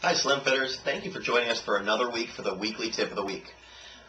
Hi Slim Fitters, thank you for joining us for another week for the weekly tip of the week.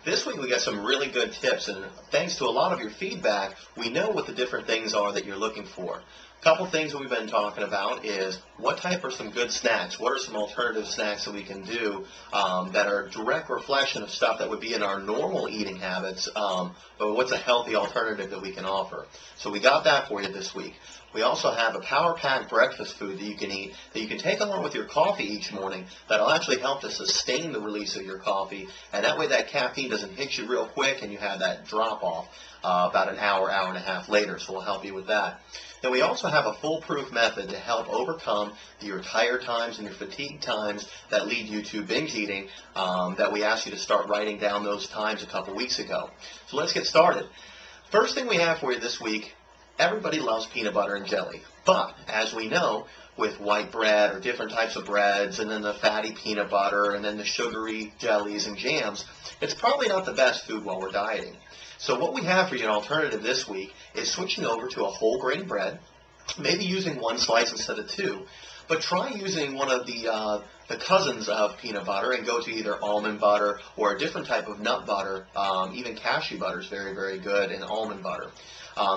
This week we got some really good tips, and thanks to a lot of your feedback, we know what the different things are that you're looking for. A couple things that we've been talking about is what type are some good snacks, what are some alternative snacks that we can do that are a direct reflection of stuff that would be in our normal eating habits, but what's a healthy alternative that we can offer. So we got that for you this week. We also have a power-packed breakfast food that you can eat, that you can take along with your coffee each morning, that'll actually help to sustain the release of your coffee, and that way that caffeine doesn't hit you real quick and you have that drop-off about an hour, hour and a half later, so we'll help you with that. Then we also have a foolproof method to help overcome your tired times and your fatigue times that lead you to binge eating that we asked you to start writing down those times a couple weeks ago. So let's get started. First thing we have for you this week, everybody loves peanut butter and jelly, but as we know, with white bread or different types of breads and then the fatty peanut butter and then the sugary jellies and jams, it's probably not the best food while we're dieting. So what we have for you, an alternative this week, is switching over to a whole grain bread, maybe using one slice instead of two, but try using one of the cousins of peanut butter and go to either almond butter or a different type of nut butter. Even cashew butter is very, very good, and almond butter.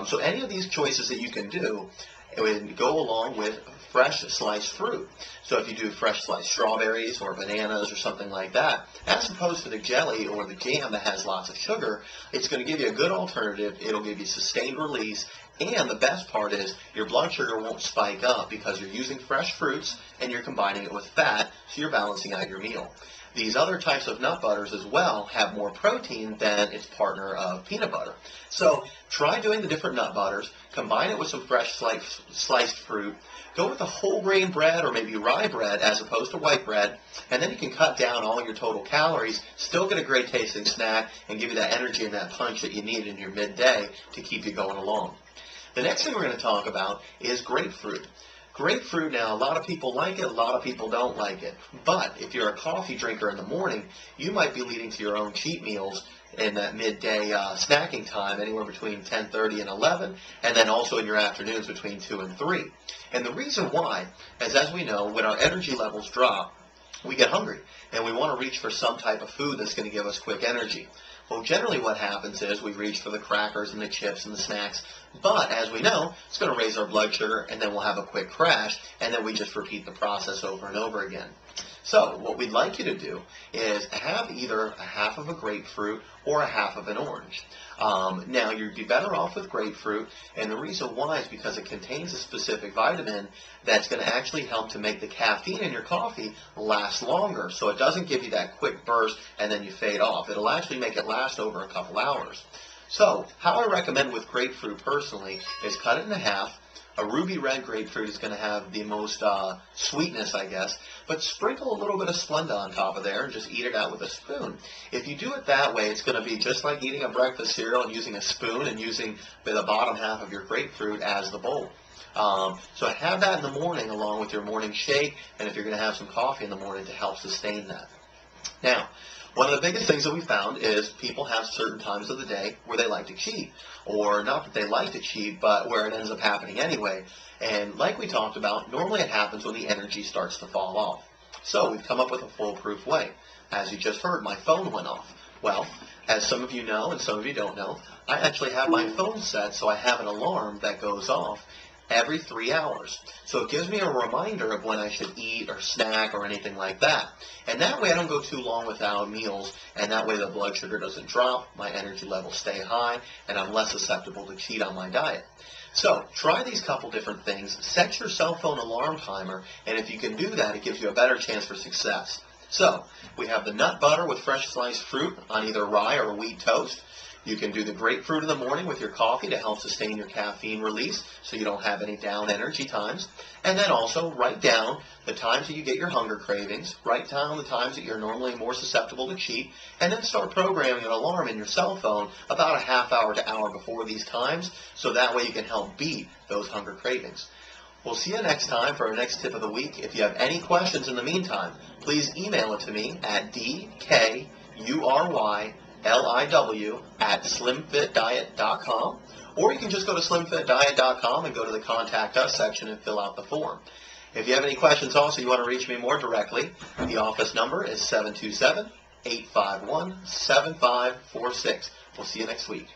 So any of these choices that you can do, it would go along with fresh sliced fruit. So if you do fresh sliced strawberries or bananas or something like that, as opposed to the jelly or the jam that has lots of sugar, it's going to give you a good alternative. It'll give you sustained release, and the best part is your blood sugar won't spike up because you're using fresh fruits and you're combining it with fat, so you're balancing out your meal. These other types of nut butters as well have more protein than its partner of peanut butter. So try doing the different nut butters, combine it with some fresh sliced fruit, go with a whole grain bread or maybe rye bread as opposed to white bread, and then you can cut down all your total calories, still get a great tasting snack, and give you that energy and that punch that you need in your midday to keep you going along. The next thing we're going to talk about is grapefruit. Grapefruit, now, a lot of people like it, a lot of people don't like it. But if you're a coffee drinker in the morning, you might be leading to your own cheat meals in that midday snacking time, anywhere between 10:30 and 11, and then also in your afternoons between 2 and 3. And the reason why is, as we know, when our energy levels drop, we get hungry, and we want to reach for some type of food that's going to give us quick energy. Well, generally what happens is we reach for the crackers and the chips and the snacks, but as we know, it's going to raise our blood sugar, and then we'll have a quick crash, and then we just repeat the process over and over again. So what we'd like you to do is have either a half of a grapefruit or a half of an orange. Now, you'd be better off with grapefruit, and the reason why is because it contains a specific vitamin that's going to actually help to make the caffeine in your coffee last longer, so it doesn't give you that quick burst and then you fade off. It'll actually make it last over a couple hours. So how I recommend with grapefruit personally is cut it in half. A ruby red grapefruit is going to have the most sweetness, I guess, but sprinkle a little bit of Splenda on top of there and just eat it out with a spoon. If you do it that way, it's going to be just like eating a breakfast cereal and using a spoon and using the bottom half of your grapefruit as the bowl. So have that in the morning along with your morning shake, and if you're going to have some coffee in the morning to help sustain that. Now, one of the biggest things that we found is people have certain times of the day where they like to cheat, or not that they like to cheat, but where it ends up happening anyway. And like we talked about, normally it happens when the energy starts to fall off. So we've come up with a foolproof way. As you just heard, my phone went off. Well, as some of you know and some of you don't know, I actually have my phone set so I have an alarm that goes off every 3 hours. So it gives me a reminder of when I should eat or snack or anything like that. And that way I don't go too long without meals, and that way the blood sugar doesn't drop, my energy levels stay high, and I'm less susceptible to cheat on my diet. So try these couple different things, set your cell phone alarm timer, and if you can do that, it gives you a better chance for success. So we have the nut butter with fresh sliced fruit on either rye or wheat toast. You can do the grapefruit in the morning with your coffee to help sustain your caffeine release so you don't have any down energy times. And then also write down the times that you get your hunger cravings, write down the times that you're normally more susceptible to cheat, and then start programming an alarm in your cell phone about a half hour to hour before these times, so that way you can help beat those hunger cravings. We'll see you next time for our next tip of the week. If you have any questions in the meantime, please email it to me at dkuryliw@slimfitdiet.com, or you can just go to slimfitdiet.com and go to the Contact Us section and fill out the form. If you have any questions also, you want to reach me more directly, the office number is 727-851-7546. We'll see you next week.